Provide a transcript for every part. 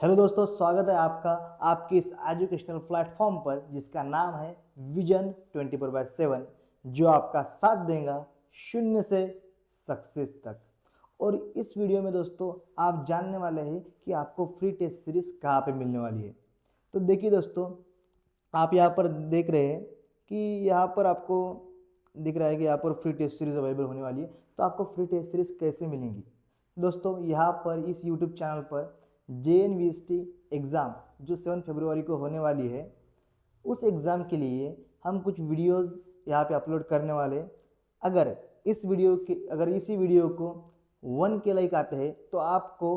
Hello दोस्तों, स्वागत है आपका आपके इस एजुकेशनल प्लेटफॉर्म पर जिसका नाम है विजन 24/7, जो आपका साथ देगा शून्य से सक्सेस तक। और इस वीडियो में दोस्तों आप जानने वाले हैं कि आपको फ्री टेस्ट सीरीज कहाँ पे मिलने वाली है। तो देखिए दोस्तों, आप यहाँ पर देख रहे हैं कि यहाँ पर आपको दिख रहा है कि यहाँ पर फ्री टेस्ट सीरीज अवेलेबल होने वाली है। तो आपको फ्री टेस्ट सीरीज कैसे मिलेंगी दोस्तों? यहाँ पर इस यूट्यूब चैनल पर JNVST एग्ज़ाम जो 7 फरवरी को होने वाली है, उस एग्ज़ाम के लिए हम कुछ वीडियोस यहाँ पे अपलोड करने वाले हैं। अगर इसी वीडियो को 1K लाइक आते हैं तो आपको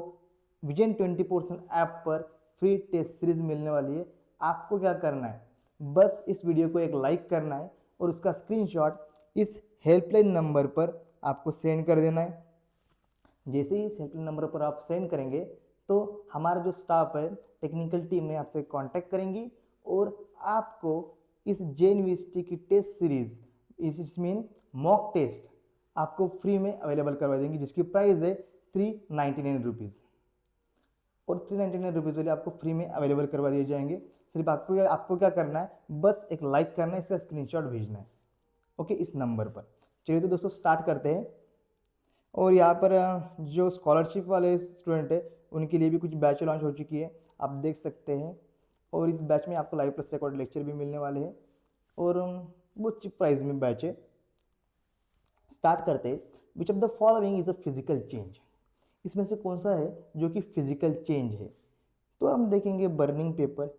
विजन 24/7 ऐप पर फ्री टेस्ट सीरीज मिलने वाली है। आपको क्या करना है, बस इस वीडियो को एक लाइक करना है और उसका स्क्रीनशॉट इस हेल्पलाइन नंबर पर आपको सेंड कर देना है। जैसे ही इस हेल्पलाइन नंबर पर आप सेंड करेंगे तो हमारा जो स्टाफ है, टेक्निकल टीम में आपसे कांटेक्ट करेंगी और आपको इस JNVST की टेस्ट सीरीज, इस मीन मॉक टेस्ट, आपको फ्री में अवेलेबल करवा देंगी, जिसकी प्राइस है 399 रुपीज़। और 399 रुपीज़ वाले आपको फ्री में अवेलेबल करवा दिए जाएंगे। सिर्फ आपको क्या करना है, बस एक लाइक करना है, इसका स्क्रीनशॉट भेजना है ओके इस नंबर पर। चलिए तो दोस्तों स्टार्ट करते हैं। और यहाँ पर जो स्कॉलरशिप वाले स्टूडेंट है उनके लिए भी कुछ बैच लॉन्च हो चुकी है, आप देख सकते हैं। और इस बैच में आपको लाइव प्लस रिकॉर्ड लेक्चर भी मिलने वाले हैं और वो चिप प्राइस में बैच है। स्टार्ट करते हैं। Which of the following is a physical change? इसमें से कौन सा है जो कि फिजिकल चेंज है? तो हम देखेंगे बर्निंग पेपर।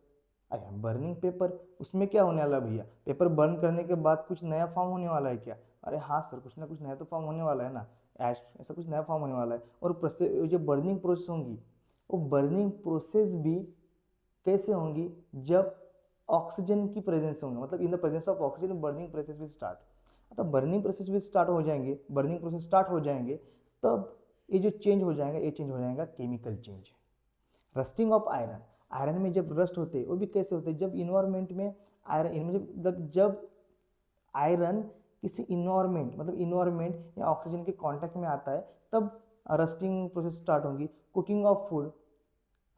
अरे बर्निंग पेपर, उसमें क्या होने वाला है भैया? पेपर बर्न करने के बाद कुछ नया फॉर्म होने वाला है क्या? अरे हाँ सर, कुछ ना कुछ नया तो फॉर्म होने वाला है ना, ऐश ऐसा कुछ नया फॉर्म होने वाला है। और जो बर्निंग प्रोसेस होंगी, वो बर्निंग प्रोसेस भी कैसे होंगी? जब ऑक्सीजन की प्रेजेंस होंगे, मतलब in the presence of oxygen burning process भी स्टार्ट। तो बर्निंग प्रोसेस भी स्टार्ट हो जाएंगे, बर्निंग प्रोसेस स्टार्ट हो जाएंगे, तब ये जो चेंज हो जाएगा, ये चेंज हो जाएगा chemical change. Rusting of iron, iron में जब रस्ट होते हैं वो भी कैसे होते हैं? जब इन्वायरमेंट में आयरन, जब आयरन किसी इन्वायरमेंट, मतलब इन्वायरमेंट या ऑक्सीजन के कांटेक्ट में आता है, तब रस्टिंग प्रोसेस स्टार्ट होगी। कुकिंग ऑफ फूड,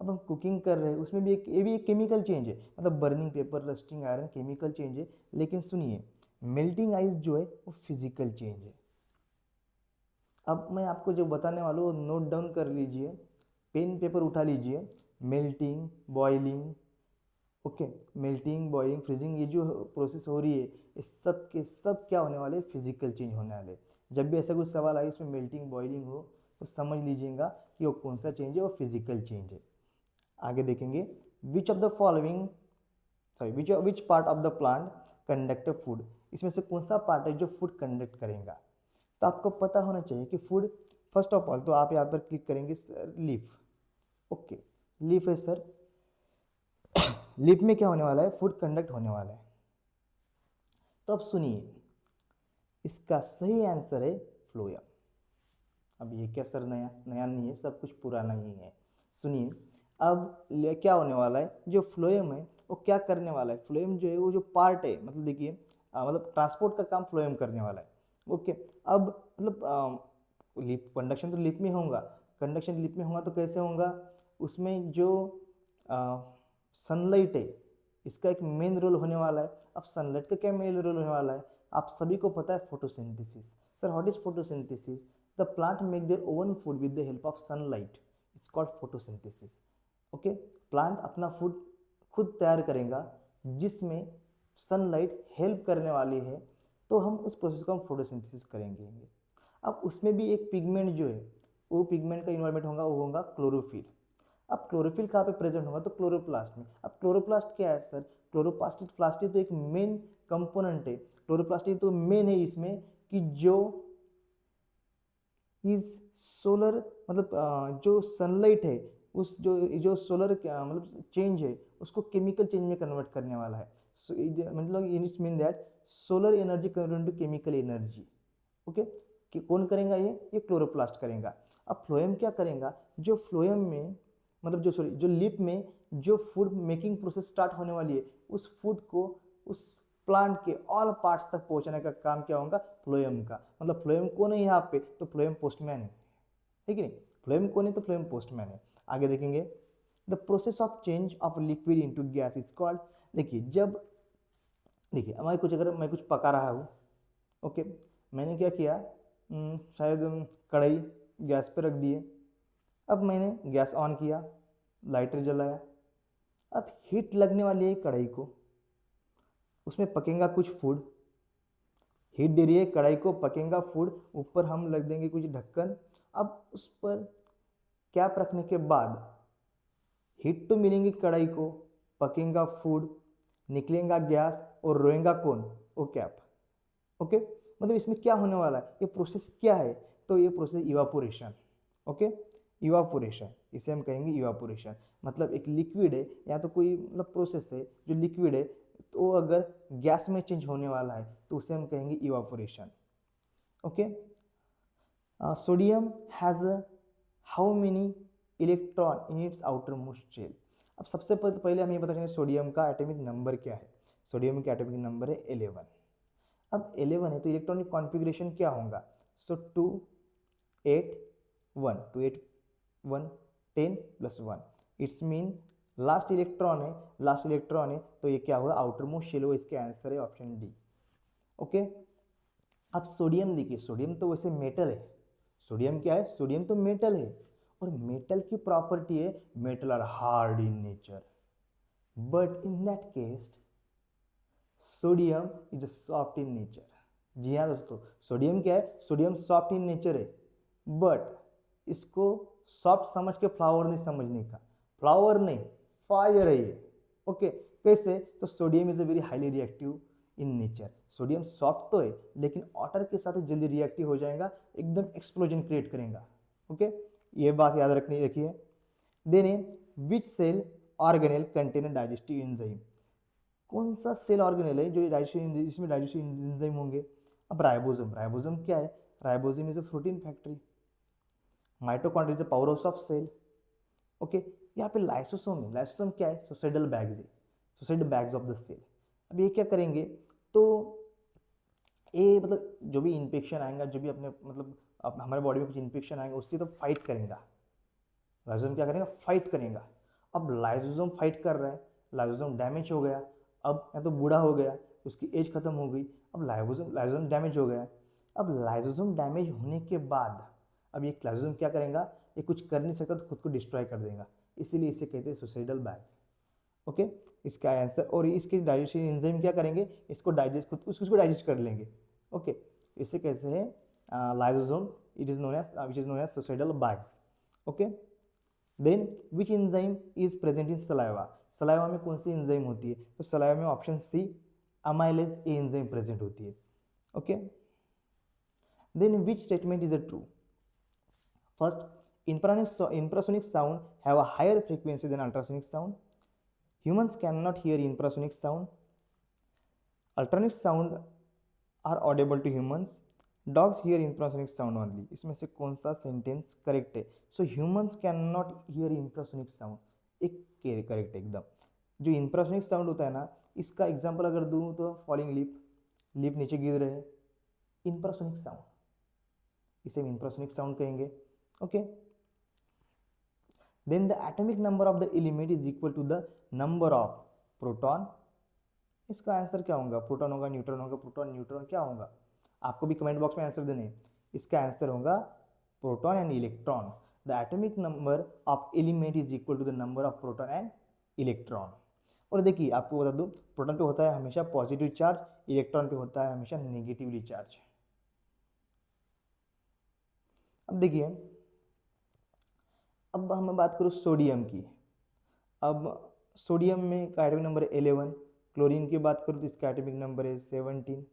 अब हम कुकिंग कर रहे हैं, उसमें भी ये भी एक केमिकल चेंज है। मतलब burning paper, rusting iron chemical change है। लेकिन सुनिए, मेल्टिंग आइस जो है वो फिजिकल चेंज है। अब मैं आपको जो बताने वाला हूँ नोट डाउन कर लीजिए, पेन पेपर उठा लीजिए। Melting, boiling, okay, melting, boiling, freezing, ये जो प्रोसेस हो रही है, ये सब के सब क्या होने वाले? फिजिकल चेंज होने वाले। जब भी ऐसा कुछ सवाल आए इसमें मेल्टिंग, बॉइलिंग हो, तो समझ लीजिएगा कि वो कौन सा चेंज है, वो फिजिकल चेंज है। आगे देखेंगे, which of the following, which part of the plant conduct food? इसमें से कौन सा पार्ट है जो फूड कंडक्ट करेगा? तो आपको पता होना चाहिए कि फूड, फर्स्ट ऑफ ऑल तो आप यहाँ पर क्लिक करेंगे सर लीफ, ओके, लीफ है सर। लीफ में क्या होने वाला है? फूड कंडक्ट होने वाला है। तो अब सुनिए, इसका सही आंसर है फ्लोएम। अब ये क्या सर नया नया नहीं है, सब कुछ पुराना ही है। सुनिए, अब क्या होने वाला है, जो फ्लोएम है वो क्या करने वाला है? फ्लोएम जो है वो जो पार्ट है, मतलब देखिए मतलब ट्रांसपोर्ट का काम फ्लोएम करने वाला है। ओके, अब मतलब लिप कंडक्शन तो लिप में होगा, कंडक्शन लिप में होगा तो कैसे होगा? उसमें जो सनलाइट है, इसका एक मेन रोल होने वाला है। अब सनलाइट का क्या मेन रोल होने वाला है? आप सभी को पता है, photosynthesis. Sir what is photosynthesis? The plant make their own food with the help of sunlight, it's called photosynthesis. Okay, plant अपना फूड खुद तैयार करेगा जिसमें सनलाइट हेल्प करने वाली है, तो हम उस प्रोसेस को हम फोटोसिंथेसिस करेंगे। अब उसमें भी एक पिगमेंट जो है, वो पिगमेंट का इन्वायरमेंट होगा, वो होगा क्लोरोफिल। अब क्लोरोफिल कहाँ पे प्रेजेंट होगा? तो क्लोरोप्लास्ट में। अब क्लोरोप्लास्ट क्या है सर? क्लोरोप्लास्ट प्लास्टिक तो एक मेन कंपोनेंट है, क्लोरोप्लास्ट तो मेन है इसमें, कि जो इज सोलर, मतलब जो सनलाइट है, उस जो सोलर मतलब चेंज है, उसको केमिकल चेंज में कन्वर्ट करने वाला है। सो मतलब it's mean that solar energy convert to chemical energy. Okay, कि कौन करेगा? ये क्लोरोप्लास्ट करेगा। अब फ्लोएम क्या करेगा? जो फ्लोएम में, मतलब जो सॉरी जो लिप में जो फूड मेकिंग प्रोसेस स्टार्ट होने वाली है, उस फूड को उस प्लांट के ऑल पार्ट्स तक पहुंचाने का काम क्या होगा? फ्लोएम का। मतलब फ्लोएम कौन है यहाँ पे? तो फ्लोएम पोस्टमैन है, ठीक है नहीं? फ्लोएम कौन है? तो फ्लोएम पोस्टमैन है। आगे देखेंगे, the process of change of liquid into gas is called. देखिए हमारे कुछ, अगर मैं कुछ पका रहा हूँ, ओके, मैंने क्या किया, शायद कढ़ाई गैस पे रख दिए, अब मैंने गैस ऑन किया, लाइटर जलाया, अब हीट लगने वाली है कढ़ाई को, उसमें पकेगा कुछ फूड, हीट दे रही है कढ़ाई को, पकेगा फूड, ऊपर हम लग देंगे कुछ ढक्कन। अब उस पर कैप रखने के बाद हीट तो मिलेंगी कढ़ाई को, पकेगा फूड, निकलेगा गैस और रोएगा कौन, वो कैप। ओके, मतलब इसमें क्या होने वाला है, ये प्रोसेस क्या है, तो ये प्रोसेस इवापोरेशन। ओके, इवापोरेशन, इसे हम कहेंगे इवापोरेशन। मतलब एक लिक्विड है या तो कोई मतलब प्रोसेस है जो लिक्विड है, तो अगर गैस में चेंज होने वाला है तो उसे हम कहेंगे evaporation. Okay, sodium has how many electron in its outermost shell. अब सबसे पहले हम ये पता चलें सोडियम का एटॉमिक नंबर क्या है। सोडियम का एटॉमिक नंबर है 11। अब 11 है तो इलेक्ट्रॉनिक कॉन्फ़िगरेशन क्या होगा, सो 2 8 1, 2 8 1 10 plus 1, it's mean last electron है, लास्ट इलेक्ट्रॉन है तो ये क्या होगा, आउटर मोस्ट शेल होगा, इसके आंसर है ऑप्शन डी। ओके, अब सोडियम देखिए, सोडियम तो वैसे मेटल है, सोडियम क्या है, सोडियम तो मेटल है, और मेटल की प्रॉपर्टी है metal are hard in nature, but in that case sodium is soft in nature. जी हाँ दोस्तों, सोडियम क्या है, सोडियम सॉफ्ट इन नेचर है, बट इसको सॉफ्ट समझ के फ्लावर नहीं समझने का, फ्लावर नहीं फायर है ये। ओके, कैसे, तो sodium is a very highly reactive in nature. Sodium soft तो है लेकिन वाटर के साथ जल्दी रिएक्टिव हो जाएगा, एकदम एक्सप्लोजन क्रिएट करेगा। ओके, ये बात याद रखनी रखिए। Then which cell organelle contain digestive enzyme, कौन सा सेल ऑर्गेनेल है जो जिसमें डाइजेस्टिव एंजाइम होंगे। अब राइबोसोम, राइबोसोम क्या है, ribosome is a protein factory. Mitochondria is a powerhouse of cell. Okay, यहाँ पे लाइसोसोम है, लाइसोसोम क्या है, सुसाइडल बैग्स है, suicidal bags of the cell. अब ये क्या करेंगे, तो ये मतलब जो भी इन्फेक्शन आएगा, जो भी अपने मतलब हमारे बॉडी में कुछ इन्फेक्शन आएगा उससे तो फाइट करेगा, लाइसोसोम क्या करेगा, फाइट करेगा। अब लाइसोसोम फाइट कर रहा है, लाइसोसोम डैमेज हो गया, अब या तो बूढ़ा हो गया, उसकी एज खत्म हो गई, अब लाइसोसोम डैमेज हो गया। अब लाइसोसोम डैमेज होने के बाद अब ये लाइसोसोम क्या करेगा, ये कुछ कर नहीं सकता तो खुद को डिस्ट्रॉय कर देगा, इसीलिए इसे कहते हैं सुसाइडल बैग। ओके, इसका आंसर, और इसके डाइजेशन एंजाइम क्या करेंगे, इसको डाइजेस्ट खुद उसको डाइजेस्ट कर लेंगे। ओके, इसे कैसे है lysosome, it is known as which is known as suicidal bags. Okay, then which enzyme is present in saliva, saliva में कौन सी एंजाइम होती है, तो सलाइवा में option C amylase A enzyme present होती है। Okay, then which statement is a true, first infrasonic sound have a higher frequency than ultrasonic sound, humans cannot hear infrasonic sound, ultrasonic sound are audible to humans, dogs hear infrasonic sound only। इसमें से कौन सा sentence correct है, so humans can not here infrasonic sound, एक correct एकदम। जो infrasonic sound होता है ना, इसका एग्जांपल अगर दूं तो फॉलिंग लिप, लिप नीचे गिर रहे, इंफ्रासोनिक साउंड, इसे हम इंफ्रासोनिक साउंड कहेंगे। Okay, then the atomic number of the element is equal to the number of proton, इसका आंसर क्या होगा, प्रोटॉन होगा, न्यूट्रॉन होगा, प्रोटॉन न्यूट्रॉन क्या होगा, आपको भी कमेंट बॉक्स में आंसर देने। इसका आंसर होगा proton and electron. The atomic number of element is equal to the number of proton and electron. और देखिए आपको बता दूं, प्रोटॉन पे होता है हमेशा पॉजिटिव चार्ज, इलेक्ट्रॉन पे होता है हमेशा नेगेटिवली चार्ज। अब देखिए, अब हम बात करूँ सोडियम की। अब सोडियम में का एटॉमिक नंबर है 11, क्लोरीन की बात करूँ तो इसका एटॉमिक नंबर है 17।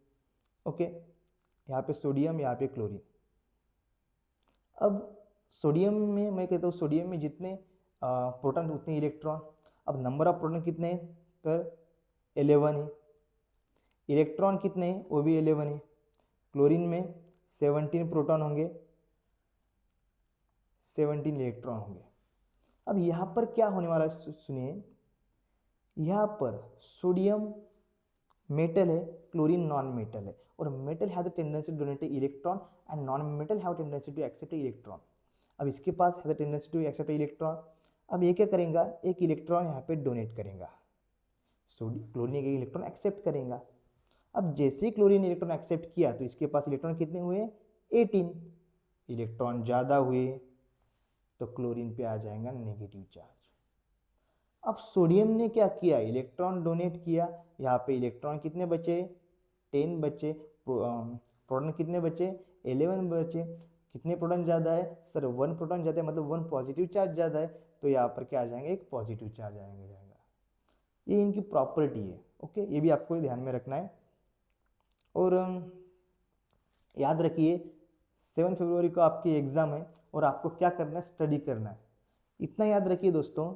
ओके, यहाँ पे सोडियम, यहाँ पे क्लोरीन। अब सोडियम में मैं कहता हूँ सोडियम में जितने प्रोटॉन उतने इलेक्ट्रॉन। अब नंबर ऑफ प्रोटॉन कितने हैं, तो 11 है, इलेक्ट्रॉन कितने हैं, वो भी 11 है। क्लोरीन में 17 प्रोटॉन होंगे, 17 इलेक्ट्रॉन होंगे। अब यहाँ पर क्या होने वाला है सुनिए, यहाँ पर सोडियम मेटल है, क्लोरीन नॉन मेटल है, और metal have the tendency to donate electron and non metal have tendency to accept electron. अब इसके पास have the tendency to accept electron, अब ये क्या करेगा, एक इलेक्ट्रॉन यहाँ पे डोनेट करेगा, क्लोरीन एक इलेक्ट्रॉन एक्सेप्ट करेगा। अब जैसे ही क्लोरीन इलेक्ट्रॉन एक्सेप्ट किया तो इसके पास इलेक्ट्रॉन कितने हुए, 18। इलेक्ट्रॉन ज़्यादा हुए तो क्लोरीन पे आ जाएगा नेगेटिव चार्ज। अब सोडियम ने क्या किया, इलेक्ट्रॉन डोनेट किया, यहाँ पे इलेक्ट्रॉन कितने बचे, 10 बचे, प्रोटॉन कितने बचे, 11 बचे। कितने प्रोटॉन ज़्यादा है सर, 1 प्रोटॉन ज़्यादा है, मतलब 1 पॉजिटिव चार्ज ज़्यादा है, तो यहाँ पर क्या आ जाएंगे, एक पॉजिटिव चार्ज जाएगा। ये इनकी प्रॉपर्टी है। ओके, ये भी आपको ध्यान में रखना है। और याद रखिए 7 फरवरी को आपकी एग्ज़ाम है और आपको क्या करना है, स्टडी करना है। इतना याद रखिए दोस्तों,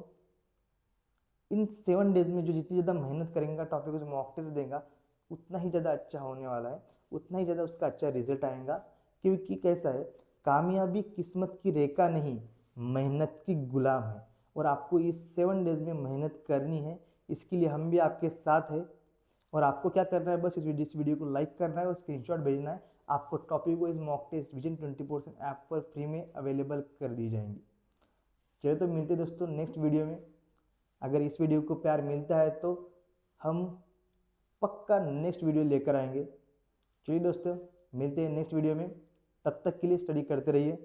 इन 7 डेज में जो जितनी ज़्यादा मेहनत करेंगे, टॉपिक को मॉक टेस्ट देगा, उतना ही ज़्यादा अच्छा होने वाला है, उतना ही ज़्यादा उसका अच्छा रिजल्ट आएगा। क्योंकि कैसा है, कामयाबी किस्मत की रेखा नहीं, मेहनत की गुलाम है। और आपको इस 7 डेज में मेहनत करनी है, इसके लिए हम भी आपके साथ हैं। और आपको क्या करना है, बस इस वीडियो को लाइक करना है और स्क्रीनशॉट भेजना है। आपको टॉपिक को इस मॉक टेस्ट विजन 24/7 ऐप पर फ्री में अवेलेबल कर दी जाएंगी। चलिए तो मिलते हैं दोस्तों नेक्स्ट वीडियो में। अगर इस वीडियो को प्यार मिलता है तो हम पक्का नेक्स्ट वीडियो लेकर आएंगे। चलिए दोस्तों, मिलते हैं नेक्स्ट वीडियो में, तब तक के लिए स्टडी करते रहिए।